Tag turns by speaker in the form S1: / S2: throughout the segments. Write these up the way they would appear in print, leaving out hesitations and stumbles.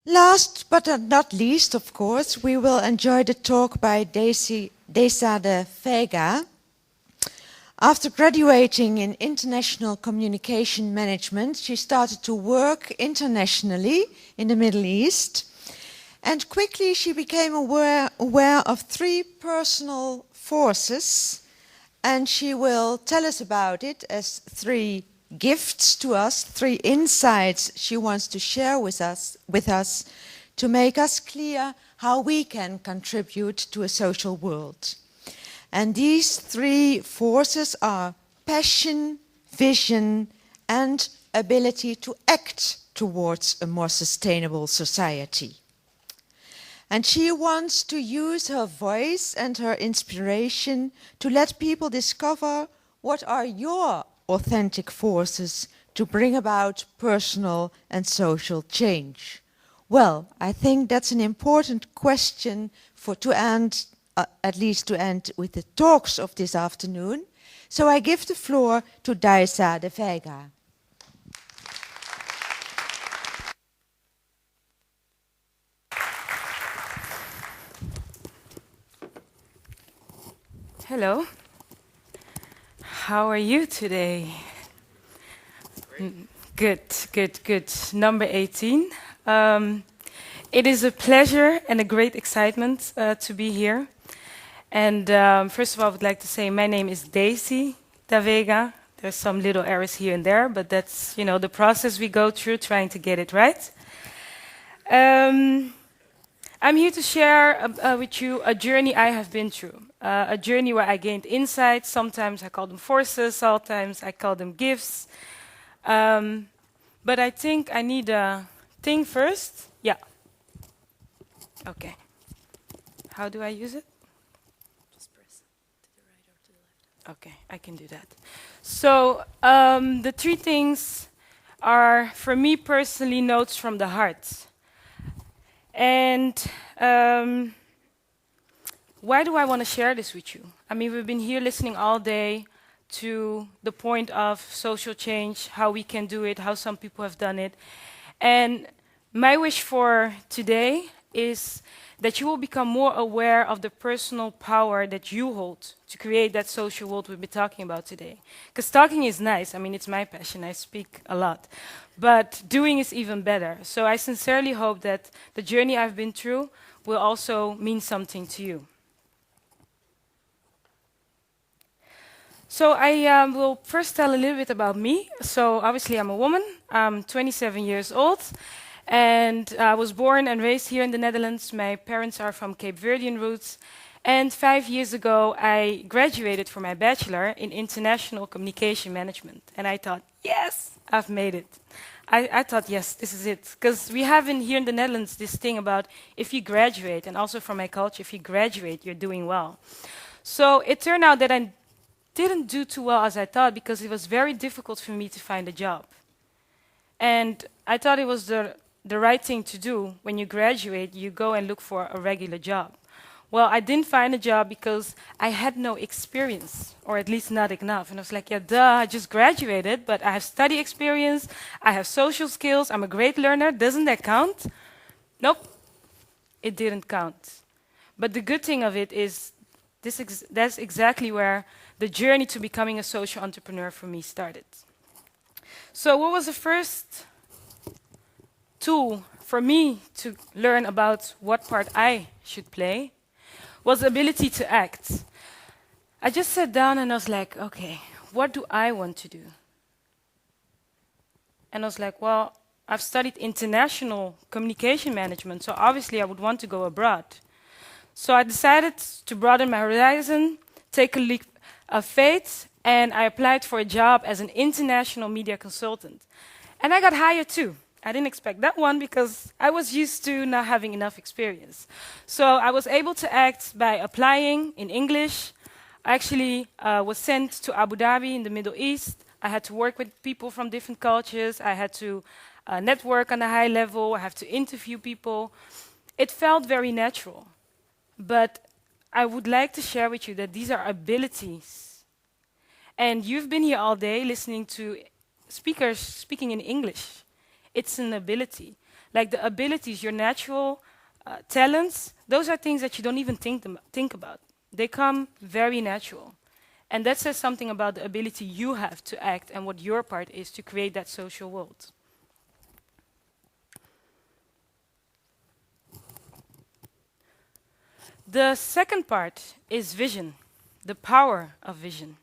S1: Last but not least, of course, we will enjoy the talk by Desa de Veiga. After graduating in international communication management, she started to work internationally in the Middle East, and quickly she became aware of three personal forces, and she will tell us about it as three gifts to us, three insights she wants to share with us to make us clear how we can contribute to a social world. And these three forces are passion, vision, and ability to act towards a more sustainable society. And she wants to use her voice and her inspiration to let people discover what are your authentic forces to bring about personal and social change. Well, I think that's an important question to end with the talks of this afternoon. So I give the floor to Desa de Veiga.
S2: Hello. How are you today? Good. Number 18. It is a pleasure and a great excitement to be here. And first of all, I would like to say my name is Desi de Veiga. There's some little errors here and there, but that's, the process we go through trying to get it right. I'm here to share with you a journey I have been through. A journey where I gained insights. Sometimes I call them forces, sometimes I call them gifts. But I think I need a thing first. Yeah. Okay. How do I use it?
S3: Just press to the right or to the left.
S2: Okay, I can do that. So the three things are, for me personally, notes from the heart. And why do I want to share this with you? I mean, we've been here listening all day to the point of social change, how we can do it, how some people have done it. And my wish for today is that you will become more aware of the personal power that you hold to create that social world we'll be talking about today. Because talking is nice. I mean, it's my passion. I speak a lot. But doing is even better. So I sincerely hope that the journey I've been through will also mean something to you. So I will first tell a little bit about me. So obviously I'm a woman. I'm 27 years old. And I was born and raised here in the Netherlands. My parents are from Cape Verdean roots. And 5 years ago, I graduated for my bachelor in international communication management. And I thought, yes, I've made it. I thought, yes, this is it. Because we have here in the Netherlands this thing about if you graduate, and also from my culture, if you graduate, you're doing well. So it turned out that I didn't do too well as I thought, because it was very difficult for me to find a job. And I thought it was the right thing to do. When you graduate, you go and look for a regular job. Well, I didn't find a job because I had no experience, or at least not enough. And I was like, yeah, duh, I just graduated, but I have study experience, I have social skills, I'm a great learner. Doesn't that count? Nope, it didn't count. But the good thing of it is that's exactly where the journey to becoming a social entrepreneur for me started. So what was the first tool for me to learn about what part I should play? Was the ability to act. I just sat down and I was like, okay, what do I want to do? And I was like, well, I've studied international communication management, so obviously I would want to go abroad. So I decided to broaden my horizon, take a leap of faith, and I applied for a job as an international media consultant. And I got hired too. I didn't expect that one because I was used to not having enough experience. So I was able to act by applying in English. I actually was sent to Abu Dhabi in the Middle East. I had to work with people from different cultures. I had to network on a high level. I have to interview people. It felt very natural. But I would like to share with you that these are abilities. And you've been here all day listening to speakers speaking in English. It's an ability. Like the abilities, your natural talents, those are things that you don't even think about. They come very natural. And that says something about the ability you have to act and what your part is to create that social world. The second part is vision, the power of vision.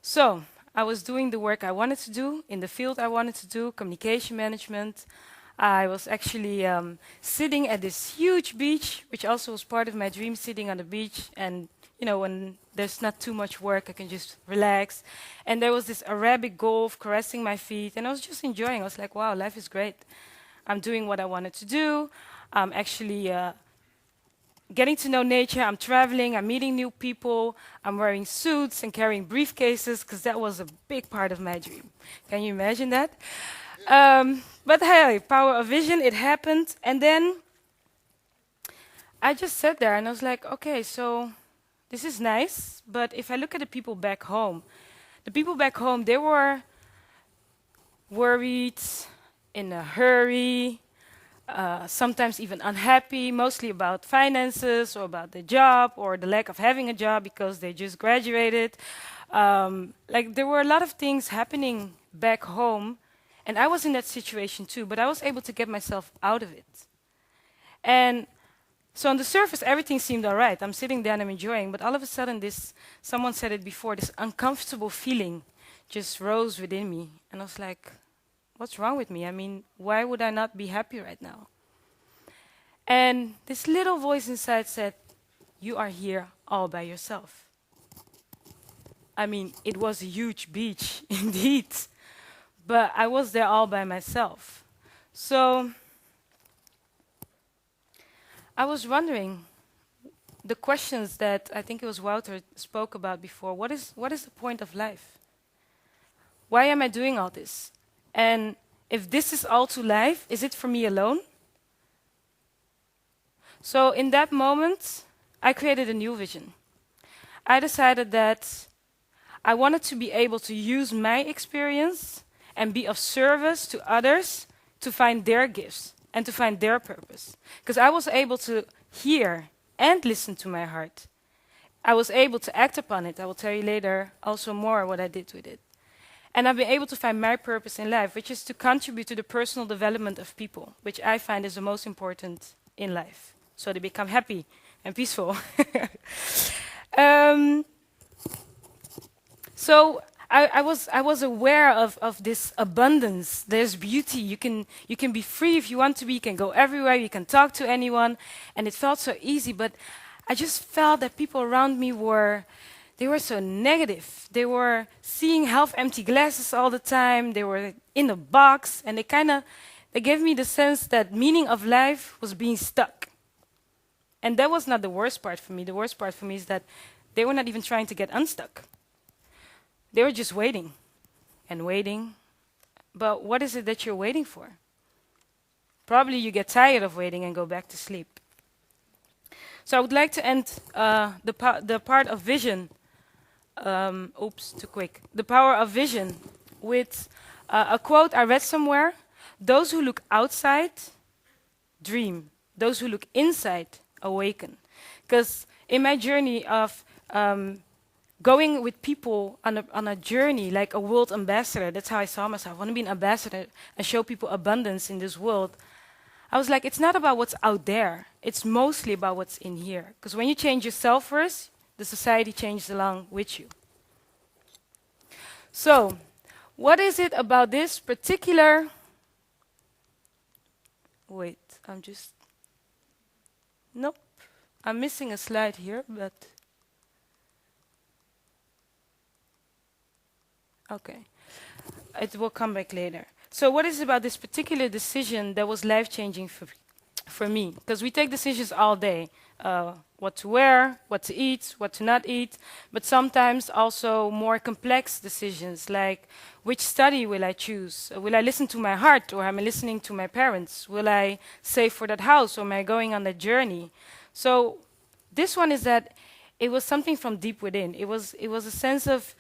S2: So, I was doing the work I wanted to do in the field I wanted to do, communication management. I was actually sitting at this huge beach, which also was part of my dream, sitting on the beach. And, you know, when there's not too much work, I can just relax. And there was this Arabic Gulf caressing my feet, and I was just enjoying. I was like, wow, life is great. I'm doing what I wanted to do. I'm actually getting to know nature. I'm traveling. I'm meeting new people. I'm wearing suits and carrying briefcases, because that was a big part of my dream. Can you imagine that? But hey, power of vision, it happened. And then I just sat there and I was like, okay, so this is nice. But if I look at the people back home, they were worried, in a hurry, sometimes even unhappy, mostly about finances or about the job or the lack of having a job because they just graduated. Like there were a lot of things happening back home. And I was in that situation too, but I was able to get myself out of it. And so on the surface, everything seemed all right. I'm sitting there and I'm enjoying, but all of a sudden someone said it before, this uncomfortable feeling just rose within me. And I was like, what's wrong with me? I mean, why would I not be happy right now? And this little voice inside said, you are here all by yourself. I mean, it was a huge beach, indeed. But I was there all by myself. So I was wondering the questions that I think it was Wouter spoke about before. What is the point of life? Why am I doing all this? And if this is all to life, is it for me alone? So in that moment, I created a new vision. I decided that I wanted to be able to use my experience and be of service to others to find their gifts and to find their purpose. Because I was able to hear and listen to my heart. I was able to act upon it. I will tell you later also more what I did with it. And I've been able to find my purpose in life, which is to contribute to the personal development of people, which I find is the most important in life, so they become happy and peaceful. So I was aware of this abundance. There's beauty. You can be free if you want to be. You can go everywhere. You can talk to anyone, and it felt so easy. But I just felt that people around me were so negative. They were seeing half-empty glasses all the time. They were in a box, and they gave me the sense that meaning of life was being stuck. And that was not the worst part for me. The worst part for me is that they were not even trying to get unstuck. They were just waiting and waiting. But what is it that you're waiting for? Probably you get tired of waiting and go back to sleep. So I would like to end the part of vision. Oops, too quick. The power of vision with a quote I read somewhere. Those who look outside dream. Those who look inside awaken. Because in my journey of going with people on a journey like a world ambassador, that's how I saw myself. I want to be an ambassador and show people abundance in this world. I was like, it's not about what's out there. It's mostly about what's in here. Because when you change yourself first, the society changes along with you. So, what is it about this particular... Wait, Nope. I'm missing a slide here, but... Okay. It will come back later. So what is it about this particular decision that was life-changing for me? Because we take decisions all day. What to wear, what to eat, what to not eat. But sometimes also more complex decisions, like which study will I choose? Will I listen to my heart, or am I listening to my parents? Will I save for that house, or am I going on that journey? So this one is that it was something from deep within. It was a sense of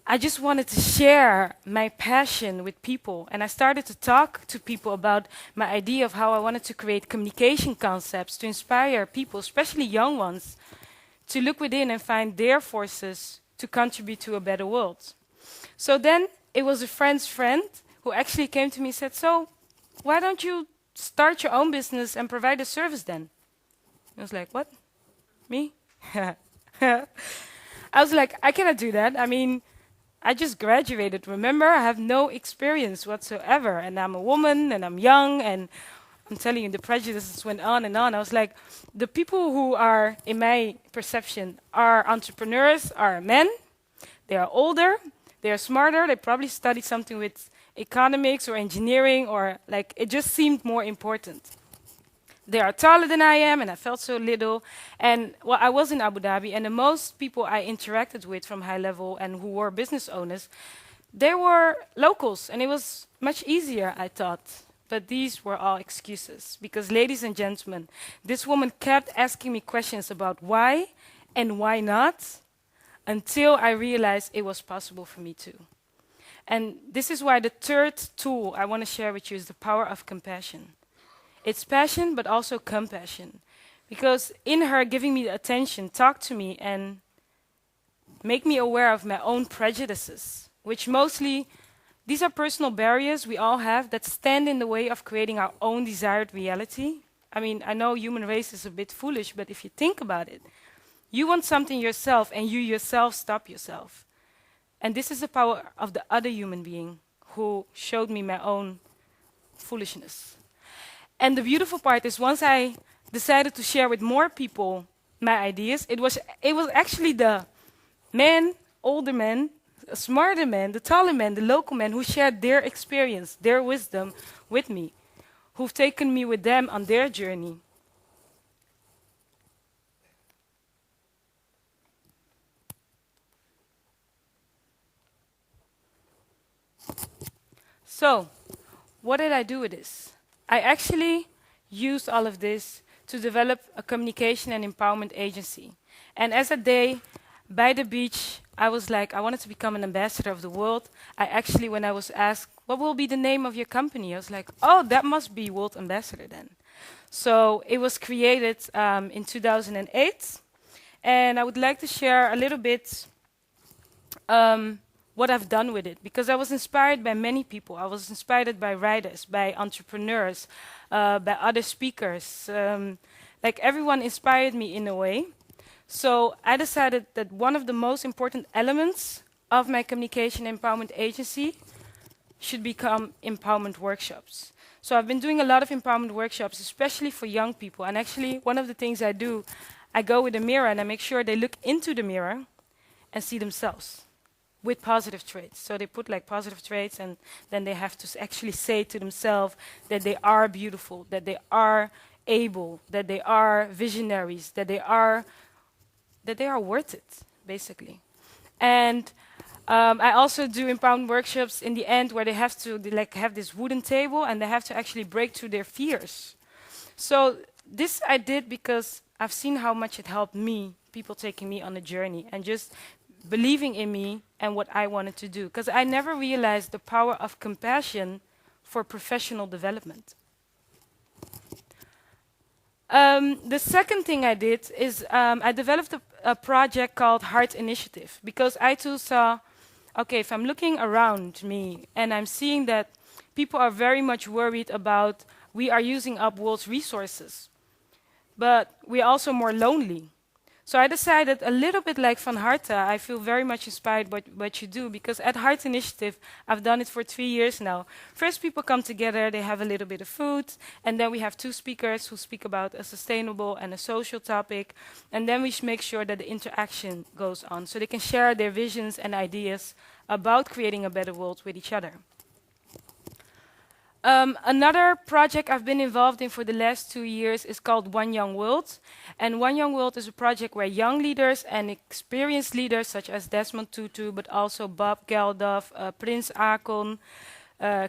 S2: I just wanted to share my passion with people. And I started to talk to people about my idea of how I wanted to create communication concepts to inspire people, especially young ones, to look within and find their forces to contribute to a better world. So then it was a friend's friend who actually came to me and said, so why don't you start your own business and provide a service then? I was like, what? Me? I was like, I cannot do that. I mean, I just graduated, remember? I have no experience whatsoever. And I'm a woman, and I'm young, and I'm telling you, the prejudices went on and on. I was like, the people who are, in my perception, are entrepreneurs are men. They are older, they are smarter, they probably studied something with economics or engineering, or like, it just seemed more important. They are taller than I am, and I felt so little. And well, I was in Abu Dhabi, and the most people I interacted with from high level and who were business owners, they were locals, and it was much easier, I thought. But these were all excuses, because ladies and gentlemen, this woman kept asking me questions about why and why not, until I realized it was possible for me too. And this is why the third tool I want to share with you is the power of compassion. It's passion, but also compassion. Because in her giving me the attention, talk to me and make me aware of my own prejudices, which mostly, these are personal barriers we all have that stand in the way of creating our own desired reality. I mean, I know human race is a bit foolish, but if you think about it, you want something yourself and you yourself stop yourself. And this is the power of the other human being who showed me my own foolishness. And the beautiful part is once I decided to share with more people my ideas, it was actually the men, older men, smarter men, the taller men, the local men who shared their experience, their wisdom with me, who've taken me with them on their journey. So, what did I do with this? I actually used all of this to develop a communication and empowerment agency. And as a day by the beach, I was like, I wanted to become an ambassador of the world. I actually, when I was asked, what will be the name of your company? I was like, oh, that must be World Ambassador then. So it was created in 2008. And I would like to share a little bit what I've done with it, because I was inspired by many people. I was inspired by writers, by entrepreneurs, by other speakers. Like everyone inspired me in a way. So I decided that one of the most important elements of my communication empowerment agency should become empowerment workshops. So I've been doing a lot of empowerment workshops, especially for young people. And actually, one of the things I do, I go with a mirror and I make sure they look into the mirror and see themselves with positive traits. So they put like positive traits, and then they have to actually say to themselves that they are beautiful, that they are able, that they are visionaries, that they are worth it, basically. And I also do empowerment workshops in the end where they have to have this wooden table and they have to actually break through their fears. So this I did because I've seen how much it helped me, people taking me on a journey and just believing in me and what I wanted to do. Because I never realized the power of compassion for professional development. The second thing I did is I developed a project called Heart Initiative, because I too saw, okay, if I'm looking around me and I'm seeing that people are very much worried about we are using up world's resources, but we're also more lonely. So I decided, a little bit like Van Harte, I feel very much inspired by what you do, because at Heart Initiative, I've done it for 3 years now. First, people come together, they have a little bit of food, and then we have 2 speakers who speak about a sustainable and a social topic, and then we make sure that the interaction goes on, so they can share their visions and ideas about creating a better world with each other. Another project I've been involved in for the last 2 years is called One Young World. And One Young World is a project where young leaders and experienced leaders such as Desmond Tutu, but also Bob Geldof, Prince Akon,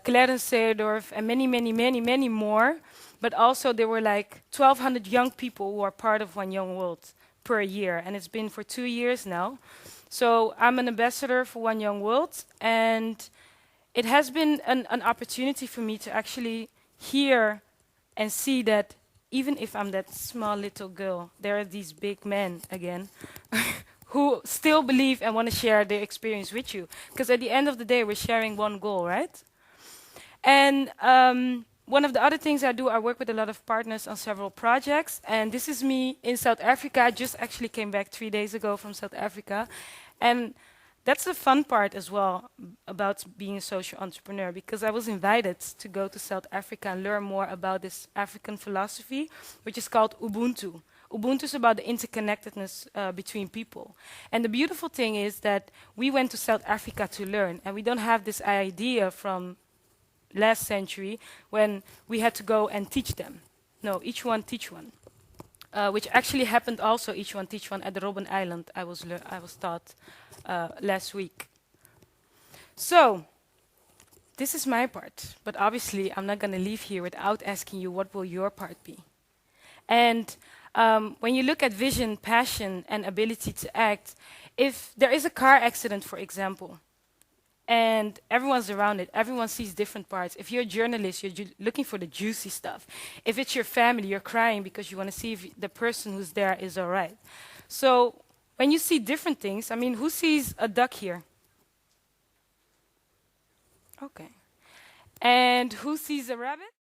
S2: Clarence Seedorf, and many more. But also there were like 1,200 young people who are part of One Young World per year. And it's been for 2 years now. So I'm an ambassador for One Young World, and it has been an opportunity for me to actually hear and see that even if I'm that small little girl, there are these big men again who still believe and want to share their experience with you. Because at the end of the day, we're sharing one goal, right? And one of the other things I do, I work with a lot of partners on several projects. And this is me in South Africa. I just actually came back 3 days ago from South Africa. And that's the fun part as well about being a social entrepreneur, because I was invited to go to South Africa and learn more about this African philosophy, which is called Ubuntu. Ubuntu is about the interconnectedness between people. And the beautiful thing is that we went to South Africa to learn, and we don't have this idea from last century when we had to go and teach them. No, each one teach one. Which actually happened also, each one teach one, at the Robben Island, I was taught last week. So, this is my part, but obviously I'm not going to leave here without asking you what will your part be. And when you look at vision, passion, and ability to act, if there is a car accident, for example, and everyone's around it, everyone sees different parts. If you're a journalist, you're looking for the juicy stuff. If it's your family, you're crying because you want to see if the person who's there is all right. So when you see different things, I mean, who sees a duck here? Okay. And who sees a rabbit?